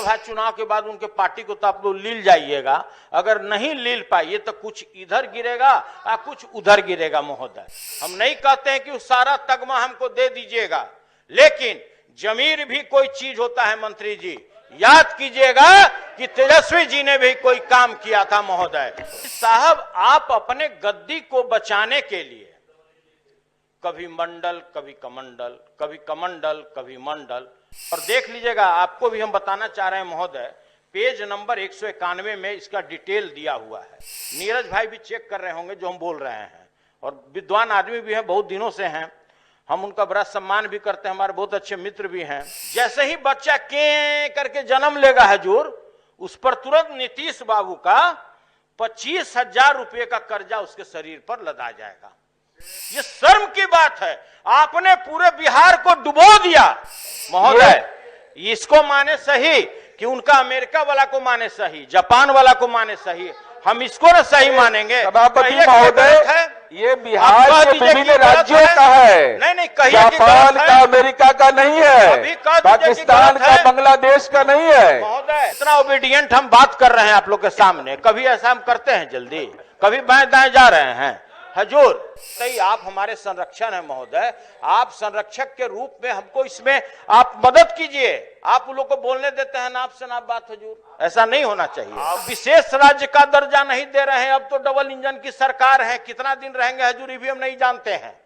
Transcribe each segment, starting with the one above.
लोकसभा चुनाव के बाद उनके पार्टी को तो आप लोग लील जाइएगा, अगर नहीं लील पाइए तो कुछ इधर गिरेगा या कुछ उधर गिरेगा महोदय। हम नहीं कहते हैं कि सारा तगमा हमको दे दीजिएगा, लेकिन जमीर भी कोई चीज होता है मंत्री जी। याद कीजिएगा कि तेजस्वी जी ने भी कोई काम किया था महोदय। साहब, आप अपने गद्दी को बचाने के लिए कभी मंडल कभी कमंडल, कभी कमंडल कभी मंडल, और देख लीजिएगा, आपको भी हम बताना चाह रहे हैं महोदय, पेज नंबर 191 में इसका डिटेल दिया हुआ है। नीरज भाई भी चेक कर रहे होंगे जो हम बोल रहे हैं, और विद्वान आदमी भी है, बहुत दिनों से हैं, हम उनका बड़ा सम्मान भी करते हैं, हमारे बहुत अच्छे मित्र भी हैं। जैसे ही बच्चा के करके जन्म लेगा हजूर, उस पर तुरंत नीतीश बाबू का 25,000 रुपये का कर्जा उसके शरीर पर लदा जाएगा। ये शर्म की बात है, आपने पूरे बिहार को डुबो दिया महोदय। इसको माने सही कि उनका अमेरिका वाला को माने सही, जापान वाला को माने सही, हम इसको ना सही मानेंगे। सभापति महोदय, ये बिहार के विभिन्न राज्यों का है, नहीं कहिए, जापान का, अमेरिका का नहीं है, पाकिस्तान का, बांग्लादेश का नहीं है महोदय। इतना ओबीडियंट हम बात कर रहे हैं आप लोग के सामने, कभी ऐसा हम करते हैं जल्दी, कभी बाएं दाएं जा रहे हैं हजूर। सही, आप हमारे संरक्षण है महोदय, आप संरक्षक के रूप में हमको इसमें आप मदद कीजिए। आप लोग को बोलने देते हैं नाप से नाप बात हजूर, ऐसा नहीं होना चाहिए। आप विशेष राज्य का दर्जा नहीं दे रहे हैं, अब तो डबल इंजन की सरकार है, कितना दिन रहेंगे हजूर ये भी हम नहीं जानते हैं।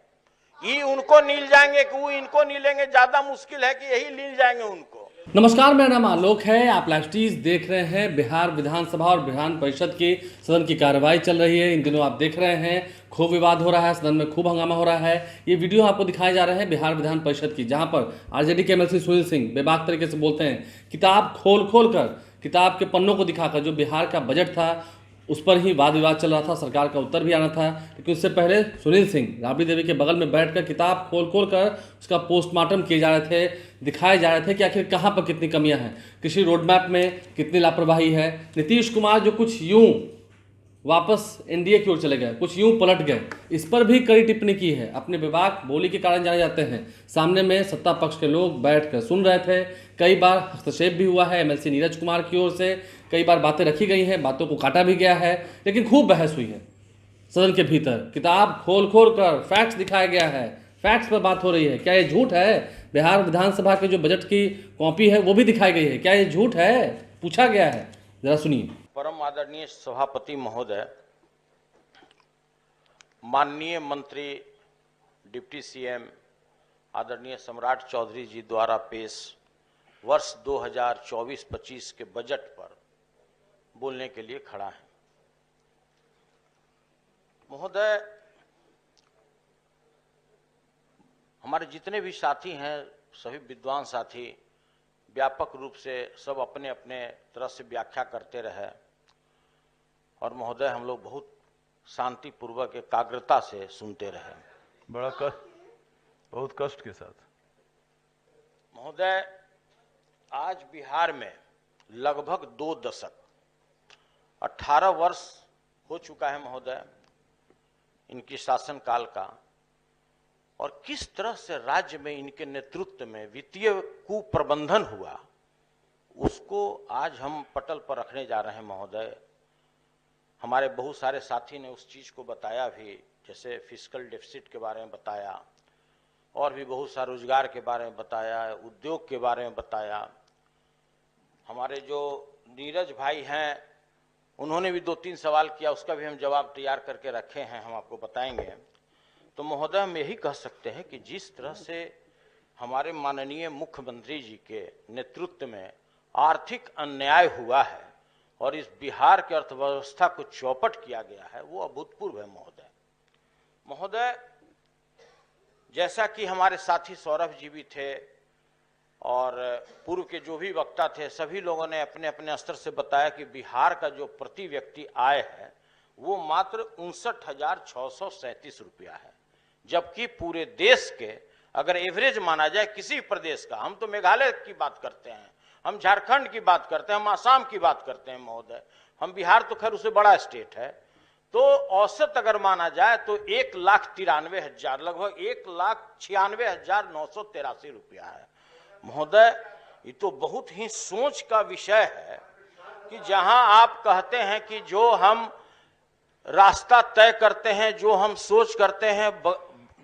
ये उनको नील जाएंगे कि वो इनको नीलेंगे, ज्यादा मुश्किल है कि यही नील जाएंगे उनको। नमस्कार, मेरा नाम आलोक है, आप लाइव देख रहे हैं। बिहार विधानसभा और विधान परिषद की सदन की कार्रवाई चल रही है। इन दिनों आप देख रहे हैं खूब विवाद हो रहा है, सदन में खूब हंगामा हो रहा है। ये वीडियो आपको दिखाए जा रहे हैं बिहार विधान परिषद की, जहां पर आरजेडी के एमएलसी सुनील सिंह बेबाक तरीके से बोलते हैं, किताब खोल कर, किताब के पन्नों को दिखाकर जो बिहार का बजट था उस पर ही वाद विवाद चल रहा था, सरकार का उत्तर भी आना था। लेकिन उससे पहले सुनील सिंह राबड़ी देवी के बगल में बैठकर किताब खोल कर उसका पोस्टमार्टम किए जा रहे थे, दिखाए जा रहे थे कि आखिर कहाँ पर कितनी कमियां हैं, कृषि रोड मैप में कितनी लापरवाही है। नीतीश कुमार जो कुछ यूं वापस एनडीए की ओर चले गए, कुछ यूं पलट गए, इस पर भी कड़ी टिप्पणी की है। अपने विवाद बोली के कारण जाने जाते हैं। सामने में सत्ता पक्ष के लोग बैठकर सुन रहे थे, कई बार हस्तक्षेप भी हुआ है एमएलसी नीरज कुमार की ओर से, कई बार बातें रखी गई हैं, बातों को काटा भी गया है, लेकिन खूब बहस हुई है सदन के भीतर। किताब खोल कर फैक्ट्स दिखाया गया है, फैक्ट्स पर बात हो रही है। क्या ये झूठ है? बिहार विधानसभा के जो बजट की कॉपी है वो भी दिखाई गई है, क्या ये झूठ है? पूछा गया है, जरा सुनिए। परम आदरणीय सभापति महोदय, माननीय मंत्री डिप्टी सीएम आदरणीय सम्राट चौधरी जी द्वारा पेश वर्ष 2024-25 के बजट पर बोलने के लिए खड़ा है। महोदय, हमारे जितने भी साथी हैं, सभी विद्वान साथी व्यापक रूप से सब अपने अपने तरह से व्याख्या करते रहे, और महोदय हम लोग बहुत शांतिपूर्वक एकाग्रता से सुनते रहे, बहुत कष्ट के साथ। महोदय, आज बिहार में लगभग 2 दशक 18 वर्ष हो चुका है महोदय इनकी शासनकाल का, और किस तरह से राज्य में इनके नेतृत्व में वित्तीय कुप्रबंधन हुआ उसको आज हम पटल पर रखने जा रहे हैं महोदय। हमारे बहुत सारे साथी ने उस चीज को बताया भी, जैसे फिस्कल डेफिसिट के बारे में बताया, और भी बहुत सा रोजगार के बारे में बताया, उद्योग के बारे में बताया। हमारे जो नीरज भाई हैं उन्होंने भी 2-3 सवाल किया, उसका भी हम जवाब तैयार करके रखे हैं, हम आपको बताएंगे। तो महोदय, हम यही कह सकते हैं कि जिस तरह से हमारे माननीय मुख्यमंत्री जी के नेतृत्व में आर्थिक अन्याय हुआ है और इस बिहार की अर्थव्यवस्था को चौपट किया गया है, वो अभूतपूर्व है महोदय। महोदय, जैसा कि हमारे साथी सौरभ जी भी थे और पूर्व के जो भी वक्ता थे, सभी लोगों ने अपने अपने स्तर से बताया कि बिहार का जो प्रति व्यक्ति आय है वो मात्र 59,637 रुपया है, जबकि पूरे देश के अगर एवरेज माना जाए किसी प्रदेश का, हम तो मेघालय की बात करते हैं, हम झारखंड की बात करते हैं, हम आसाम की बात करते हैं महोदय, हम बिहार तो खैर उससे बड़ा स्टेट है, तो औसत अगर माना जाए तो 1,93,000 लगभग 1,96,983 रुपया है महोदय। ये तो बहुत ही सोच का विषय है कि जहां आप कहते हैं कि जो हम रास्ता तय करते हैं, जो हम सोच करते हैं,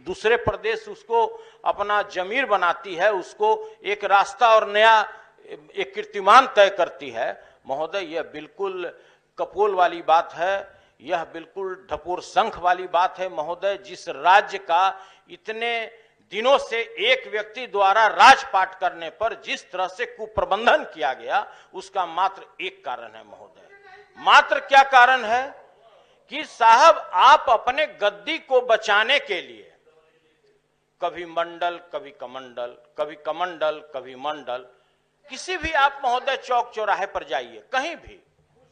दूसरे प्रदेश उसको अपना जमीर बनाती है, उसको एक रास्ता और नया एक कीर्तिमान तय करती है। महोदय, यह बिल्कुल कपोल वाली बात है, यह बिल्कुल ढपोर शंख वाली बात है। महोदय, जिस राज्य का इतने दिनों से एक व्यक्ति द्वारा राजपाट करने पर जिस तरह से कुप्रबंधन किया गया, उसका मात्र एक कारण है महोदय। मात्र क्या कारण है कि साहब, आप अपने गद्दी को बचाने के लिए कभी मंडल, कभी कमंडल, कभी कमंडल, कभी मंडल, किसी भी आप महोदय चौक चौराहे पर जाइए, कहीं भी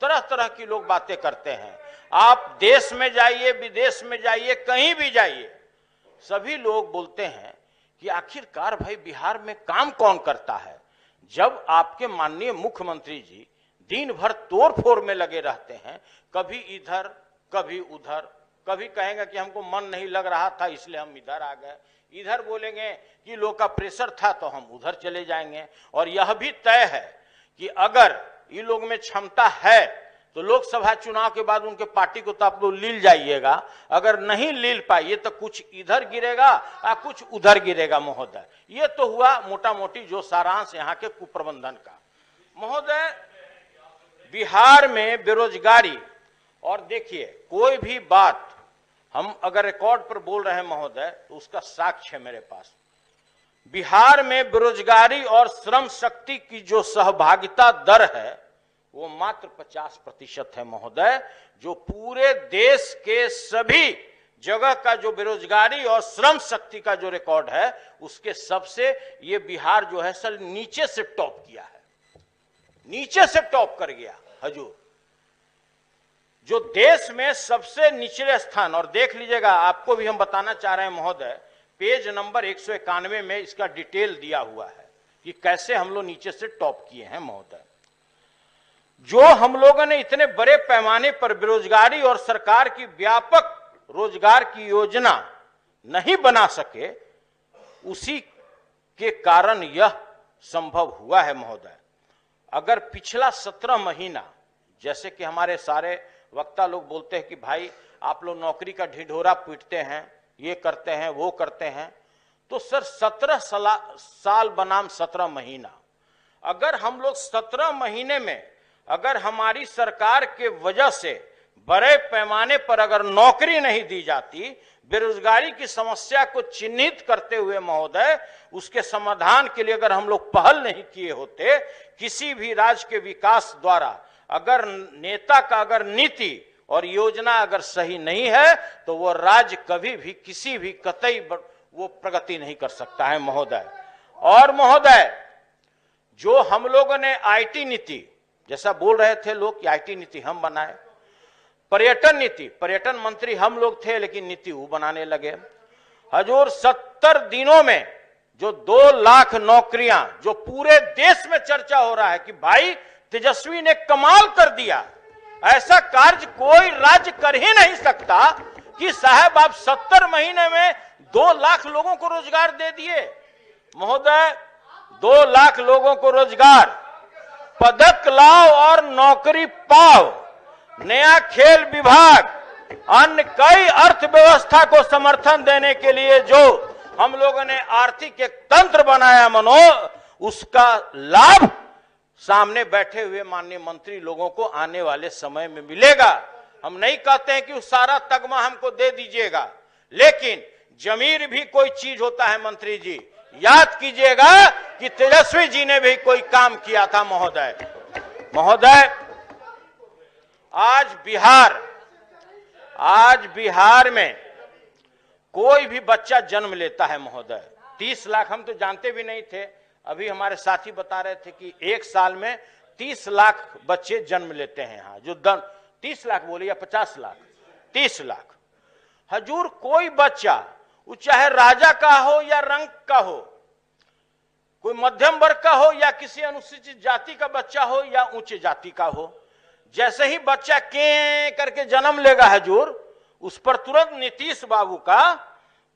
तरह तरह की लोग बातें करते हैं। आप देश में जाइए, विदेश में जाइए, कहीं भी जाइए, सभी लोग बोलते हैं कि आखिरकार भाई बिहार में काम कौन करता है। जब आपके माननीय मुख्यमंत्री जी दिन भर तोड़ फोड़ में लगे रहते हैं, कभी इधर कभी उधर, कभी कहेंगे कि हमको मन नहीं लग रहा था इसलिए हम इधर आ गए, इधर बोलेंगे कि लोग का प्रेशर था तो हम उधर चले जाएंगे। और यह भी तय है कि अगर ये लोग में क्षमता है तो लोकसभा चुनाव के बाद उनके पार्टी को तो आप लोग लील जाइएगा, अगर नहीं लील पाइए तो कुछ इधर गिरेगा या कुछ उधर गिरेगा महोदय। ये तो हुआ मोटा मोटी जो सारांश यहाँ के कुप्रबंधन का। महोदय, बिहार में बेरोजगारी, और देखिए कोई भी बात हम अगर रिकॉर्ड पर बोल रहे हैं महोदय तो उसका साक्ष्य है मेरे पास। बिहार में बेरोजगारी और श्रम शक्ति की जो सहभागिता दर है वो मात्र 50% है महोदय। जो पूरे देश के सभी जगह का जो बेरोजगारी और श्रम शक्ति का जो रिकॉर्ड है उसके सबसे ये बिहार जो है सर नीचे से टॉप किया है, नीचे से टॉप कर गया हजूर। जो देश में सबसे निचले स्थान, और देख लीजिएगा, आपको भी हम बताना चाह रहे हैं महोदय, पेज नंबर 191 में इसका डिटेल दिया हुआ है कि कैसे हम लोग नीचे से टॉप किए हैं महोदय। जो हम लोगों ने इतने बड़े पैमाने पर बेरोजगारी और सरकार की व्यापक रोजगार की योजना नहीं बना सके, उसी के कारण यह संभव हुआ है महोदय। अगर पिछला 17 महीना, जैसे कि हमारे सारे वक्ता लोग बोलते हैं कि भाई आप लोग नौकरी का ढिढोरा पीटते हैं, ये करते हैं, वो करते हैं, तो सर 17 साल बनाम 17 महीना, अगर हम लोग 17 महीने में अगर हमारी सरकार के वजह से बड़े पैमाने पर अगर नौकरी नहीं दी जाती, बेरोजगारी की समस्या को चिन्हित करते हुए महोदय उसके समाधान के लिए अगर हम लोग पहल नहीं किए होते, किसी भी राज्य के विकास द्वारा अगर नेता का अगर नीति और योजना अगर सही नहीं है तो वो राज्य कभी भी किसी भी कतई वो प्रगति नहीं कर सकता है महोदय। और महोदय, जो हम लोगों ने आईटी नीति, जैसा बोल रहे थे लोग कि आईटी नीति हम बनाए, पर्यटन नीति, पर्यटन मंत्री हम लोग थे लेकिन नीति वो बनाने लगे। हजूर 70 दिनों में जो 2 लाख नौकरियां, जो पूरे देश में चर्चा हो रहा है कि भाई तेजस्वी ने कमाल कर दिया, ऐसा कार्य कोई राज्य कर ही नहीं सकता कि साहब आप 70 महीने में 2 लाख लोगों को रोजगार दे दिए महोदय। 2 लाख लोगों को रोजगार, पदक लाओ और नौकरी पाओ, नया खेल विभाग, अन्य कई अर्थव्यवस्था को समर्थन देने के लिए जो हम लोगों ने आर्थिक एक तंत्र बनाया मनो, उसका लाभ सामने बैठे हुए माननीय मंत्री लोगों को आने वाले समय में मिलेगा। हम नहीं कहते हैं कि उस सारा तगमा हमको दे दीजिएगा, लेकिन जमीर भी कोई चीज होता है मंत्री जी। याद कीजिएगा कि तेजस्वी जी ने भी कोई काम किया था महोदय। महोदय, आज बिहार में कोई भी बच्चा जन्म लेता है महोदय, 30 लाख, हम तो जानते भी नहीं थे, अभी हमारे साथी बता रहे थे कि 1 साल में 30 लाख बच्चे जन्म लेते हैं यहाँ, जो 30 लाख बोले या 50 लाख, 30 लाख। हजूर, कोई बच्चा, वो चाहे राजा का हो या रंग का हो, कोई मध्यम वर्ग का हो या किसी अनुसूचित जाति का बच्चा हो या उच्च जाति का हो, जैसे ही बच्चा के करके जन्म लेगा हजूर, उस पर तुरंत नीतीश बाबू का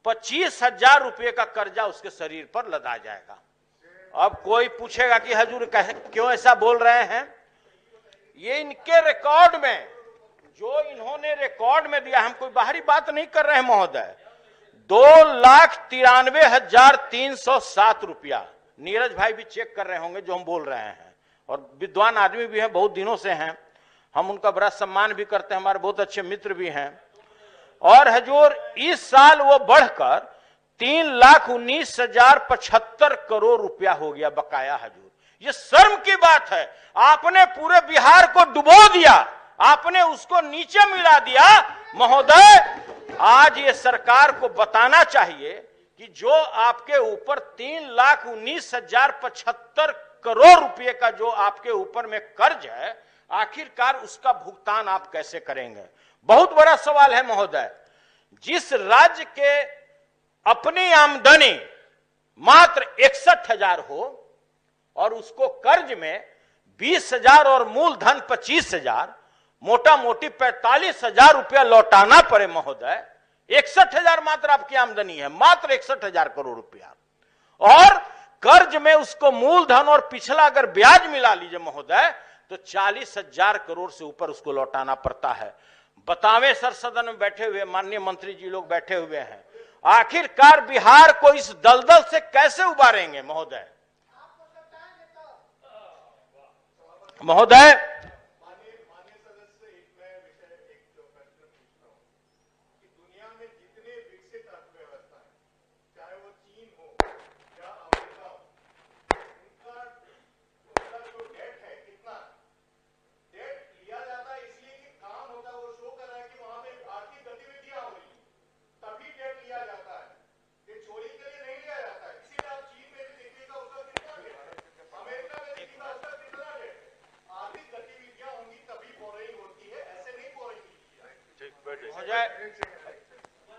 25,000 रुपये का कर्जा उसके शरीर पर लदा जाएगा। अब कोई पूछेगा कि हजूर क्यों ऐसा बोल रहे हैं। ये इनके रिकॉर्ड में, जो इन्होंने रिकॉर्ड में दिया, हम कोई बाहरी बात नहीं कर रहे हैं महोदय। 2,93,307 रुपया। नीरज भाई भी चेक कर रहे होंगे जो हम बोल रहे हैं, और विद्वान आदमी भी हैं, बहुत दिनों से हैं, हम उनका बड़ा सम्मान भी करते हैं, हमारे बहुत अच्छे मित्र भी हैं। और हजूर इस साल वो बढ़कर 3,19,075 करोड़ रुपया हो गया बकाया। हजूर ये शर्म की बात है, आपने पूरे बिहार को डुबो दिया, आपने उसको नीचे मिला दिया। महोदय आज ये सरकार को बताना चाहिए कि जो आपके ऊपर 3,19,075 करोड़ रुपए का जो आपके ऊपर में कर्ज है, आखिरकार उसका भुगतान आप कैसे करेंगे। बहुत बड़ा सवाल है महोदय। जिस राज्य के अपनी आमदनी मात्र 61,000 हो और उसको कर्ज में 20,000 और मूलधन 25,000, मोटा मोटी 45,000 रुपया लौटाना पड़े महोदय। 61,000 मात्र आपकी आमदनी है, मात्र 61,000 करोड़ रुपया, और कर्ज में उसको मूलधन और पिछला अगर ब्याज मिला लीजिए महोदय तो 40,000 करोड़ से ऊपर उसको लौटाना पड़ता है। बतावें सर, सदन में बैठे हुए माननीय मंत्री जी लोग बैठे हुए हैं, आखिरकार बिहार को इस दलदल से कैसे उबारेंगे महोदय। महोदय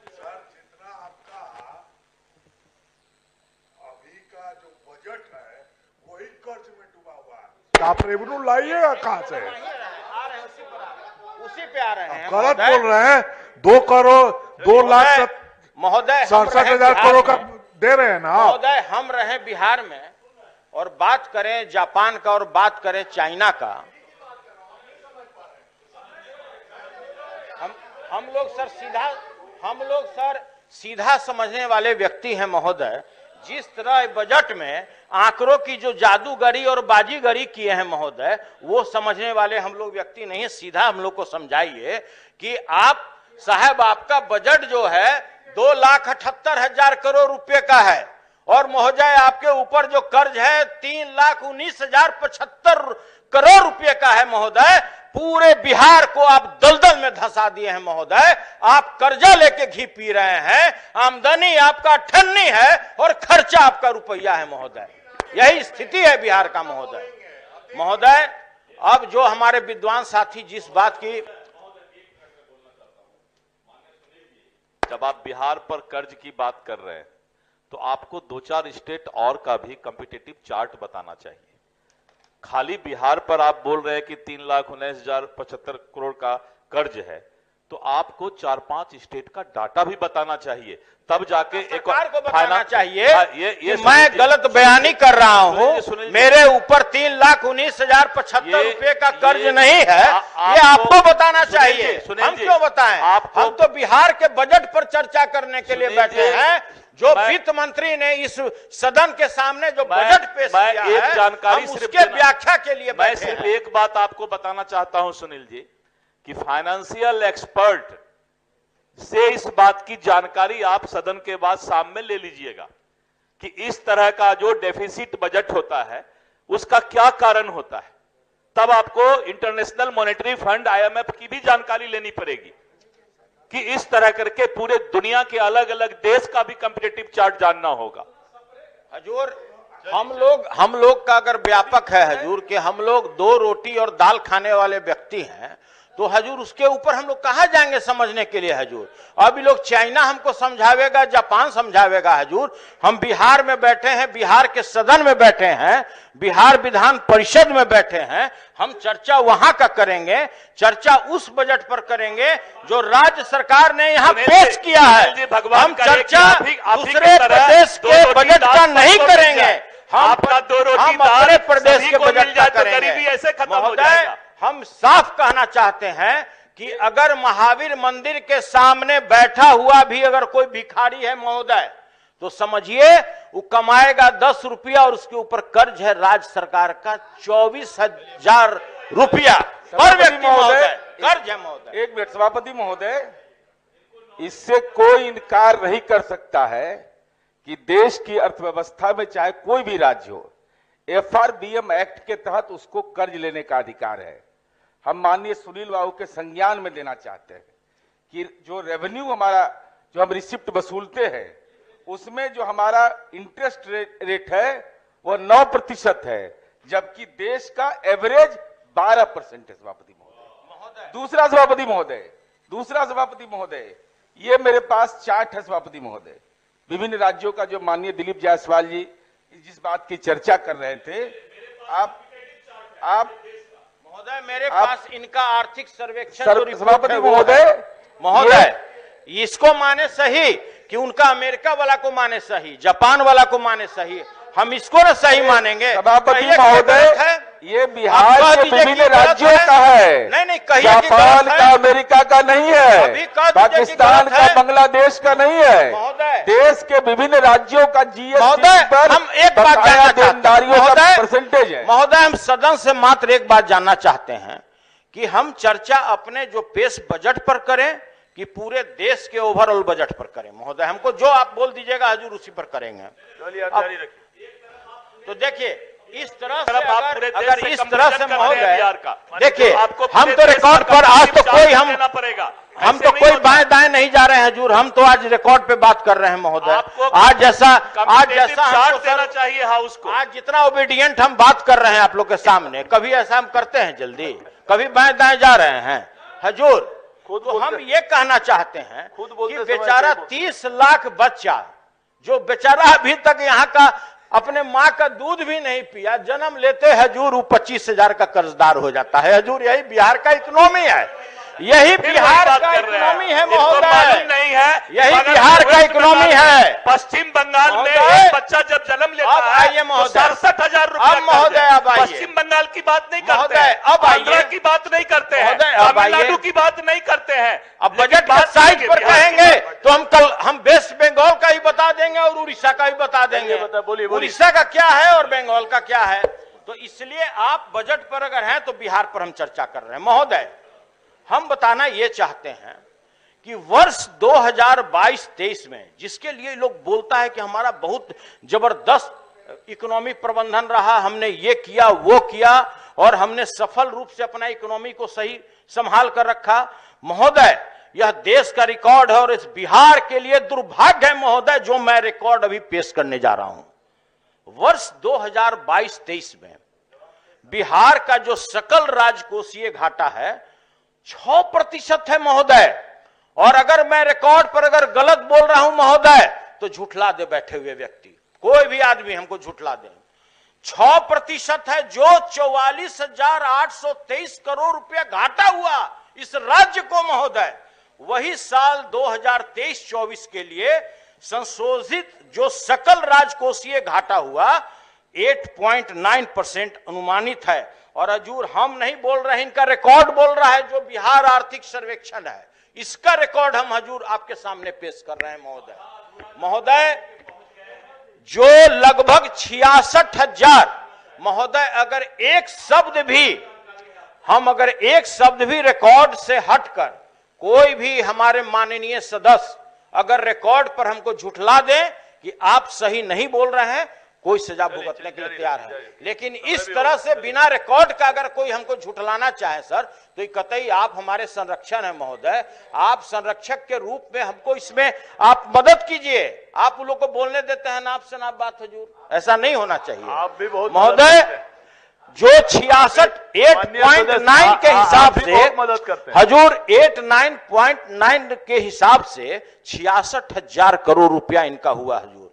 सर, जितना आपका अभी का जो बजट है वही कर्ज में डूबा हुआ है, आप रेवेन्यू लाइएगा कहाँ से? उसी पे आ रहे हैं। गलत बोल रहे हैं। 2,00,00,000 महोदय 67,000 करोड़ का दे रहे हैं ना महोदय। हम रहे बिहार में और बात करें जापान का और बात करें चाइना का, हम लोग सर सीधा समझने वाले व्यक्ति हैं महोदय। जिस तरह बजट में आंकड़ों की जो जादूगरी और बाजीगरी किए हैं महोदय, वो समझने वाले हम लोग व्यक्ति नहीं है। सीधा हम लोग को समझाइए कि आप साहब, आपका बजट जो है 2,78,000 करोड़ रुपए का है, और महोदय आपके ऊपर जो कर्ज है 3,19,075 करोड़ रुपए का है महोदय। पूरे बिहार को आप दलदल में धंसा दिए हैं महोदय। आप कर्जा लेके घी पी रहे हैं, आमदनी आपका ठन्नी है और खर्चा आपका रुपया है महोदय। यही स्थिति है बिहार का महोदय। महोदय अब जो हमारे विद्वान साथी जिस बात की, जब आप बिहार पर कर्ज की बात कर रहे हैं तो आपको 2-4 स्टेट और का भी कॉम्पिटिटिव चार्ट बताना चाहिए। खाली बिहार पर आप बोल रहे हैं कि 3,19,075 करोड़ का कर्ज है, तो आपको 4-5 स्टेट का डाटा भी बताना चाहिए, तब जाके एक सरकार को बताना चाहिए। ये मैं गलत बयानी कर रहा हूं, मेरे ऊपर 3,19,075 रुपए का कर्ज नहीं है, ये आपको बताना चाहिए। हम क्यों बताएं? हम तो बिहार के बजट पर चर्चा करने के लिए बैठे हैं। जो वित्त मंत्री ने इस सदन के सामने जो बजट पेश किया है, जानकारी हम उसके व्याख्या के लिए मैं सिर्फ एक बात आपको बताना चाहता हूं सुनील जी, कि फाइनेंशियल एक्सपर्ट से इस बात की जानकारी आप सदन के बाद सामने ले लीजिएगा कि इस तरह का जो डेफिसिट बजट होता है उसका क्या कारण होता है। तब आपको इंटरनेशनल मॉनेटरी फंड IMF की भी जानकारी लेनी पड़ेगी कि इस तरह करके पूरे दुनिया के अलग अलग देश का भी कॉम्पिटिटिव चार्ट जानना होगा। हजूर हम लोग का अगर व्यापक है हजूर कि हम लोग 2 रोटी और दाल खाने वाले व्यक्ति हैं, तो हजूर उसके ऊपर हम लोग कहां जाएंगे समझने के लिए हजूर। अभी लोग चाइना हमको समझावेगा, जापान समझावेगा हजूर। हम बिहार में बैठे हैं, बिहार के सदन में बैठे हैं, बिहार विधान परिषद में बैठे हैं। हम चर्चा वहां का करेंगे, चर्चा उस बजट पर करेंगे जो राज्य सरकार ने यहां पेश किया है। हम चर्चा दूसरे प्रदेश के बजट का नहीं करेंगे। हम हम साफ कहना चाहते हैं कि अगर महावीर मंदिर के सामने बैठा हुआ भी अगर कोई भिखारी है महोदय, तो समझिए वो कमाएगा 10 रुपया और उसके ऊपर कर्ज है राज्य सरकार का 24,000 रुपया पर व्यक्ति महोदय कर्ज है महोदय। एक मिनट सभापति महोदय, इससे कोई इनकार नहीं कर सकता है कि देश की अर्थव्यवस्था में चाहे कोई भी राज्य हो, FRBM एक्ट के तहत उसको कर्ज लेने का अधिकार है। हम माननीय सुनील बाबू के संज्ञान में लेना चाहते हैं कि जो रेवेन्यू हमारा, जो हम रिसिप्ट वसूलते हैं, उसमें जो हमारा इंटरेस्ट रेट है वो 9% है, जबकि देश का एवरेज 12% है। सभापति महोदय, दूसरा सभापति महोदय, ये मेरे पास चार्ट है सभापति महोदय, विभिन्न राज्यों का, जो माननीय दिलीप जायसवाल जी जिस बात की चर्चा कर रहे थे, आप महोदय मेरे पास इनका आर्थिक सर्वेक्षण सभापति महोदय इसको माने सही कि उनका अमेरिका वाला को माने सही, जापान वाला को माने सही, हम इसको ना सही मानेंगे। सभापति महोदय, ये बिहार के विभिन्न राज्यों का है, नहीं कहिए जापान का, अमेरिका का नहीं है, पाकिस्तान का, बांग्लादेश का नहीं है महोदय, देश के विभिन्न राज्यों का महोदय। हम एक बात जानना चाहते हैं परसेंटेज है महोदय, हम सदन से मात्र एक बात जानना चाहते हैं कि हम चर्चा अपने जो पेश बजट पर करें कि पूरे देश के ओवरऑल बजट पर करें महोदय। हमको जो आप बोल दीजिएगा हजूर उसी पर करेंगे। तो देखिए इस तरह से अगर इस तरह से महोदय, देखिए हम तो रिकॉर्ड पर आज तो कोई हम तो कोई बाएं दाएं नहीं जा रहे हैं हजूर, हम तो आज रिकॉर्ड पे बात कर रहे हैं महोदय। आज जैसा देना चाहिए हाउस को, आज जितना ओबीडियंट हम बात कर रहे हैं आप लोग के सामने, कभी ऐसा हम करते हैं जल्दी, कभी बाएं दाएं जा रहे हैं हजूर। तो हम ये कहना चाहते हैं कि बेचारा 30 लाख बच्चा जो बेचारा अभी तक यहाँ का अपने माँ का दूध भी नहीं पिया, जन्म लेते हजूर वो 25,000 का कर्जदार हो जाता है हजूर। यही बिहार का इकोनॉमी है, यही बिहार का इकोनॉमी है महोदय, नहीं है यही बिहार का इकोनॉमी है। पश्चिम बंगाल में एक बच्चा जब जन्म लेता है तो 67,000 रुपया महोदय। पश्चिम बंगाल की बात नहीं करते हैं, अब आंध्र की बात नहीं करते हैं, तमिलनाडु की बात नहीं करते हैं। अब बजट के साइज पर कहेंगे तो हम वेस्ट बंगाल का ही बता देंगे और उड़ीसा का ही बता देंगे। उड़ीसा का क्या है और बंगाल का क्या है। तो इसलिए आप बजट पर अगर हैं तो बिहार पर हम चर्चा कर रहे हैं महोदय। हम बताना ये चाहते हैं कि वर्ष 2022-23 में जिसके लिए लोग बोलता है कि हमारा बहुत जबरदस्त इकोनॉमी प्रबंधन रहा, हमने ये किया वो किया और हमने सफल रूप से अपना इकोनॉमी को सही संभाल कर रखा महोदय, यह देश का रिकॉर्ड है और इस बिहार के लिए दुर्भाग्य है महोदय जो मैं रिकॉर्ड अभी पेश करने जा रहा हूं। वर्ष 2022-23 में बिहार का जो सकल राजकोषीय घाटा है 6% है महोदय। और अगर मैं रिकॉर्ड पर अगर गलत बोल रहा हूं महोदय तो झूठला दे बैठे हुए व्यक्ति, कोई भी आदमी हमको झूठला दे। 6% है जो 44,823 करोड़ रुपया घाटा हुआ इस राज्य को महोदय। वही साल 2023-24 के लिए संशोधित जो सकल राजकोषीय घाटा हुआ 8.9% अनुमानित है। और हजूर हम नहीं बोल रहे, इनका रिकॉर्ड बोल रहा है जो बिहार आर्थिक सर्वेक्षण है, इसका रिकॉर्ड हम हजूर आपके सामने पेश कर रहे हैं महोदय जो लगभग 66,000 महोदय। अगर एक शब्द भी रिकॉर्ड से हटकर कोई भी हमारे माननीय सदस्य अगर रिकॉर्ड पर हमको झुठला दे कि आप सही नहीं बोल रहे हैं, कोई सजा भुगतने के लिए तैयार है। लेकिन इस तरह से बिना रिकॉर्ड का अगर कोई हमको झुठलाना चाहे सर, तो कतई आप हमारे संरक्षण है महोदय, आप संरक्षक के रूप में हमको इसमें आप मदद कीजिए। आप लोग को बोलने देते हैं नाप से नाप बात हजूर, ऐसा नहीं होना चाहिए। आप भी बहुत महोदय जो 8.9 के हिसाब से मदद करते हैं हजूर 8.9 के हिसाब से 66,000 करोड़ रुपया इनका हुआ हजूर।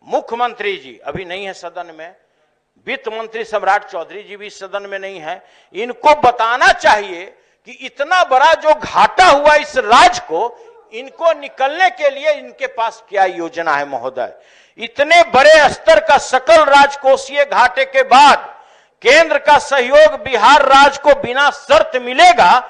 मुख्यमंत्री जी अभी नहीं है सदन में, वित्त मंत्री सम्राट चौधरी जी भी सदन में नहीं है। इनको बताना चाहिए कि इतना बड़ा जो घाटा हुआ इस राज्य को, इनको निकलने के लिए इनके पास क्या योजना है महोदय। इतने बड़े स्तर का सकल राजकोषीय घाटे के बाद केंद्र का सहयोग बिहार राज्य को बिना शर्त मिलेगा,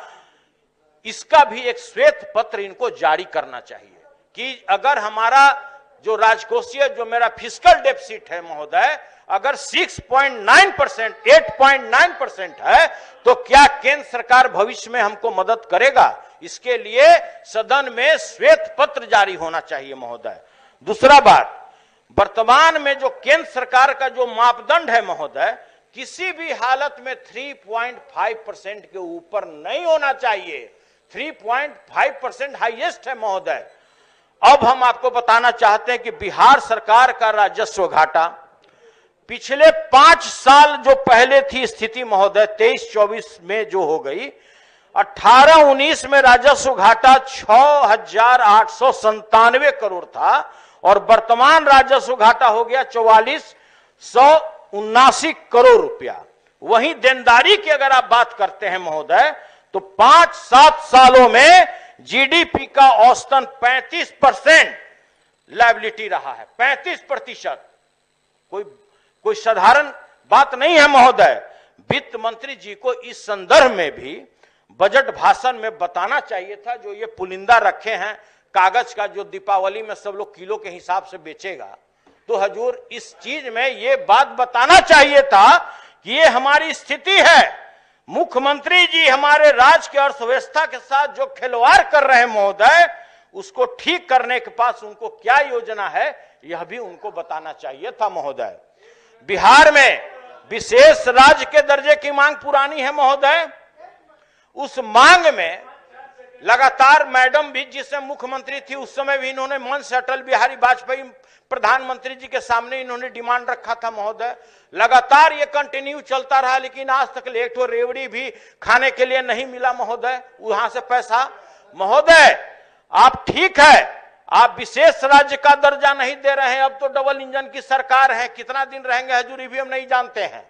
इसका भी एक श्वेत पत्र इनको जारी करना चाहिए कि अगर हमारा जो राजकोषीय जो मेरा फिस्कल डेफिसिट है महोदय, अगर 6.9%, 8.9% है, तो क्या केंद्र सरकार भविष्य में हमको मदद करेगा? इसके लिए सदन में श्वेत पत्र जारी होना चाहिए महोदय। दूसरा बात, वर्तमान में जो केंद्र सरकार का जो मापदंड है महोदय, किसी भी हालत में 3.5% के ऊपर नहीं होना चाहिए। 3.5% हाईएस्ट है महोदय। अब हम आपको बताना चाहते हैं कि बिहार सरकार का राजस्व घाटा पिछले 5 साल जो पहले थी स्थिति महोदय, 23-24 में जो हो गई, 18-19 में राजस्व घाटा 6,897 करोड़ था और वर्तमान राजस्व घाटा हो गया 4,479 करोड़ रुपया। वहीं देनदारी की अगर आप बात करते हैं महोदय, तो 5-7 सालों में जीडीपी का औसतन 35% लायबिलिटी रहा है। 35%। कोई साधारण बात नहीं है महोदय। वित्त मंत्री जी को इस संदर्भ में भी बजट भाषण में बताना चाहिए था। जो ये पुलिंदा रखे हैं कागज का, जो दीपावली में सब लोग किलो के हिसाब से बेचेगा, तो हजूर इस चीज में ये बात बताना चाहिए था कि ये हमारी स्थिति है। मुख्यमंत्री जी हमारे राज्य की अर्थव्यवस्था के साथ जो खिलवाड़ कर रहे हैं महोदय, उसको ठीक करने के पास उनको क्या योजना है, यह भी उनको बताना चाहिए था महोदय। बिहार में विशेष राज्य के दर्जे की मांग पुरानी है महोदय। उस मांग में लगातार मैडम भी जिससे मुख्यमंत्री थी उस समय भी इन्होंने मंच से अटल बिहारी वाजपेयी प्रधानमंत्री जी के सामने इन्होंने डिमांड रखा था महोदय। लगातार ये कंटिन्यू चलता रहा, लेकिन आज तक एक ठो रेवड़ी भी खाने के लिए नहीं मिला महोदय, वहां से पैसा। महोदय आप ठीक है, आप विशेष राज्य का दर्जा नहीं दे रहे हैं, अब तो डबल इंजन की सरकार है, कितना दिन रहेंगे हजूरी भी हम नहीं जानते हैं।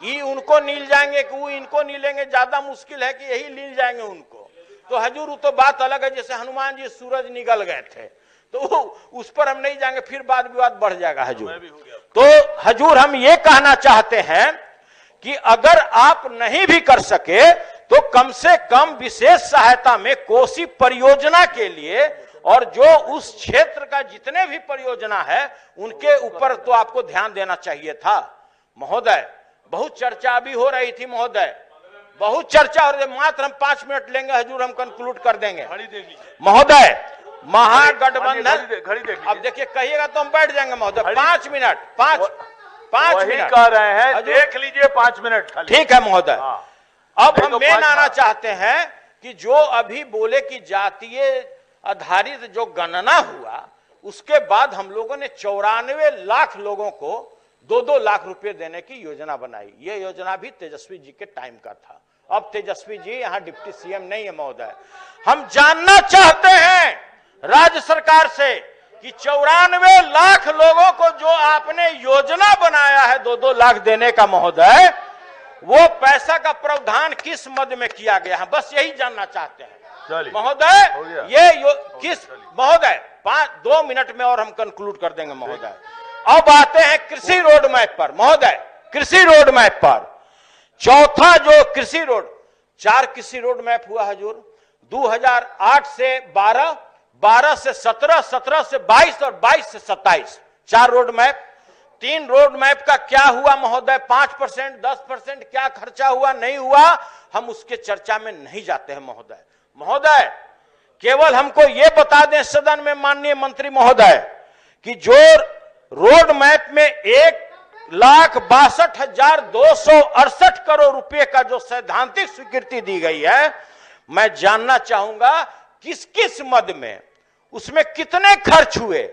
ये उनको नील जाएंगे कि वो इनको नीलेंगे, ज्यादा मुश्किल है कि यही नील जाएंगे उनको। तो हजूर वो तो बात अलग है, जैसे हनुमान जी सूरज निगल गए थे, तो उस पर हम नहीं जाएंगे, फिर वाद विवाद बढ़ जाएगा हजूर। तो हजूर हम ये कहना चाहते हैं कि अगर आप नहीं भी कर सके तो कम से कम विशेष सहायता में कोसी परियोजना के लिए और जो उस क्षेत्र का जितने भी परियोजना है उनके ऊपर तो आपको ध्यान देना चाहिए था महोदय। बहुत चर्चा भी हो रही थी महोदय, बहुत चर्चा हो रही थी। मात्र हम 5 मिनट लेंगे हजूर, हम कंक्लूड कर देंगे महोदय। महागठबंधन, अब देखिए कहिएगा तो हम बैठ जाएंगे महोदय। 5 मिनट, 5 मिनट कह रहे हैं, देख लीजिए 5 मिनट। ठीक है महोदय। अब हम मेन आना चाहते हैं कि जो अभी बोले कि जातीय आधारित जो गणना हुआ, उसके बाद हम लोगों ने 94 लाख लोगों को 2-2 लाख रुपए देने की योजना बनाई। ये योजना भी तेजस्वी जी के टाइम का था। अब तेजस्वी जी यहाँ डिप्टी सीएम नहीं है महोदय। हम जानना चाहते हैं राज्य सरकार से कि 94 लाख लोगों को जो आपने योजना बनाया है 2-2 लाख देने का महोदय, वो पैसा का प्रावधान किस मद में किया गया है, बस यही जानना चाहते हैं महोदय। ये किस महोदय, 2 मिनट में और हम कंक्लूड कर देंगे महोदय। अब आते हैं कृषि रोड मैप पर महोदय। कृषि रोड मैप पर चौथा जो कृषि रोड, 4 कृषि रोड मैप हुआ हजूर, 2008 से 12, 12 से 17, 17 से 22 और 22 से 27, 4 रोड मैप। 3 रोड मैप का क्या हुआ महोदय, 5%, 10% क्या खर्चा हुआ नहीं हुआ, हम उसके चर्चा में नहीं जाते हैं महोदय। महोदय केवल हमको यह बता दें सदन में माननीय मंत्री महोदय कि जो रोड मैप में 1,62,268 करोड़ रुपए का जो सैद्धांतिक स्वीकृति दी गई है, मैं जानना चाहूंगा किस किस मद में, उसमें कितने खर्च हुए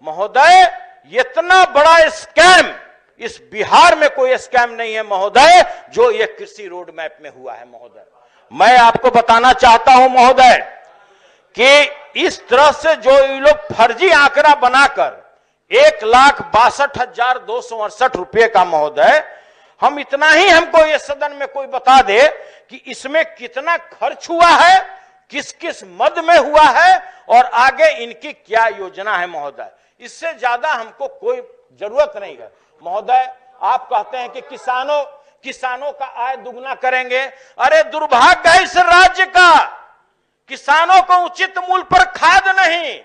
महोदय। इतना बड़ा स्कैम इस बिहार में कोई स्कैम नहीं है महोदय जो ये कृषि रोड मैप में हुआ है महोदय। मैं आपको बताना चाहता हूं महोदय कि इस तरह से जो ये लोग फर्जी आंकड़ा बनाकर 1,62,268 रुपए का महोदय, हम इतना ही हमको ये सदन में कोई बता दे कि इसमें कितना खर्च हुआ है, किस किस मद में हुआ है और आगे इनकी क्या योजना है महोदय। इससे ज्यादा हमको कोई जरूरत नहीं है महोदय। आप कहते हैं कि किसानों का आय दुगना करेंगे। अरे दुर्भाग्य है इस राज्य का, किसानों को उचित मूल्य पर खाद नहीं,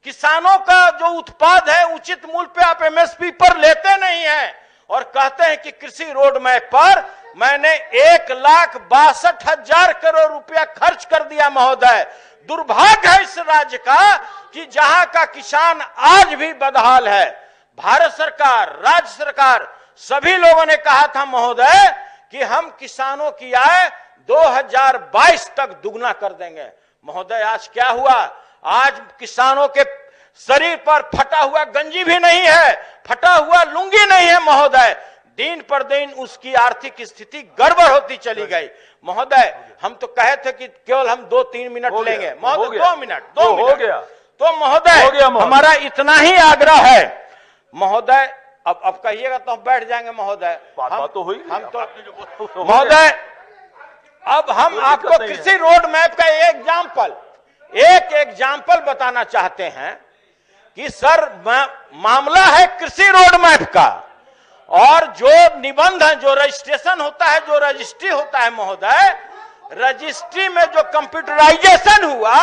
किसानों का जो उत्पाद है उचित मूल्य पे आप एमएसपी पर लेते नहीं है और कहते हैं कि कृषि रोड मैप पर मैंने 1,62,000 करोड़ रुपया खर्च कर दिया। महोदय, दुर्भाग्य है इस राज्य का कि जहां का किसान आज भी बदहाल है। भारत सरकार, राज्य सरकार, सभी लोगों ने कहा था महोदय कि हम किसानों की आय 2022 तक दुगना कर देंगे। महोदय, आज क्या हुआ? आज किसानों के शरीर पर फटा हुआ गंजी भी नहीं है, फटा हुआ लुंगी नहीं है। महोदय, दिन पर दिन उसकी आर्थिक स्थिति गड़बड़ होती चली गई। महोदय, हम तो कहे थे कि केवल हम 2-3 मिनट लेंगे। महोदय, 2 मिनट हो गया। तो महोदय, हमारा इतना ही आग्रह है। महोदय, अब कहिएगा तो हम बैठ जाएंगे। महोदय, बात तो हुई, हम तो महोदय, अब हम आपको कृषि रोड मैप का एक एग्जाम्पल बताना चाहते हैं कि सर मामला है कृषि रोड मैप का, और जो निबंध है, जो रजिस्ट्रेशन होता है, जो रजिस्ट्री होता है महोदय, रजिस्ट्री में जो कंप्यूटराइजेशन हुआ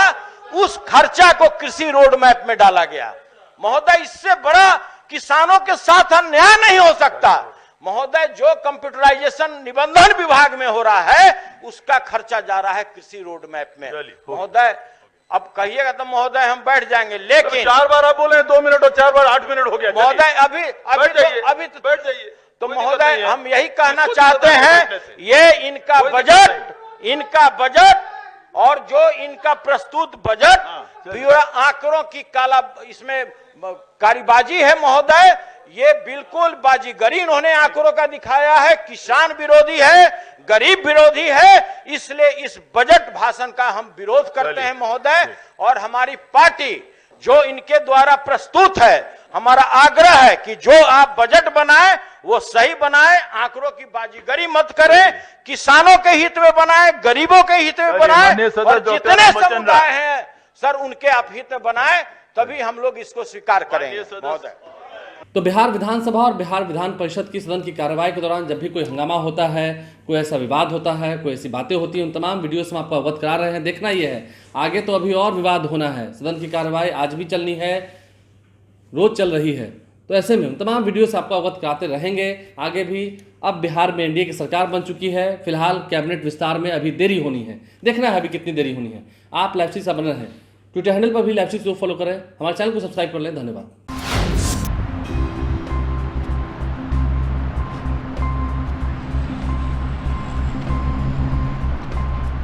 उस खर्चा को कृषि रोड मैप में डाला गया। महोदय, इससे बड़ा किसानों के साथ अन्याय नहीं हो सकता। महोदय, जो कंप्यूटराइजेशन निबंधन विभाग में हो रहा है उसका खर्चा जा रहा है कृषि रोड मैप में। महोदय, अब कहिएगा तो महोदय हम बैठ जाएंगे, लेकिन 4 बार आप बोले 2 मिनट और 4 बार 8 मिनट हो गया। महोदय, अभी बैठ जाइए। तो महोदय, हम यही कहना चाहते हैं, ये इनका बजट और जो इनका प्रस्तुत बजट पूरा आंकड़ों की काला, इसमें कारीबाजी है। महोदय, ये बिल्कुल बाजीगरी इन्होंने आंकड़ों का दिखाया है, किसान विरोधी है, गरीब विरोधी है। इसलिए इस बजट भाषण का हम विरोध करते हैं महोदय, और हमारी पार्टी जो इनके द्वारा प्रस्तुत है, हमारा आग्रह है कि जो आप बजट बनाए वो सही बनाए, आंकड़ों की बाजीगरी मत करें, किसानों के हित में बनाए, गरीबों के हित में बनाए, और जितने समुदाय हैं सर उनके आप हित में बनाए, तभी हम लोग इसको स्वीकार करेंगे। महोदय, तो बिहार विधानसभा और बिहार विधान परिषद की सदन की कार्रवाई के दौरान जब भी कोई हंगामा होता है, कोई ऐसा विवाद होता है, कोई ऐसी बातें होती हैं, उन तमाम वीडियो से हम आपको अवगत करा रहे हैं। देखना यह है, आगे तो अभी और विवाद होना है। सदन की कार्रवाई आज भी चलनी है, रोज चल रही है, तो ऐसे में उन तमाम वीडियो से आपको अवगत कराते रहेंगे आगे भी। अब बिहार में एनडीए की सरकार बन चुकी है, फिलहाल कैबिनेट विस्तार में अभी देरी होनी है, देखना है अभी कितनी देरी होनी है। आप लाइव से बने रहें, ट्विटर हैंडल पर भी लाइव से फॉलो करें, हमारे चैनल को सब्सक्राइब कर लें। धन्यवाद।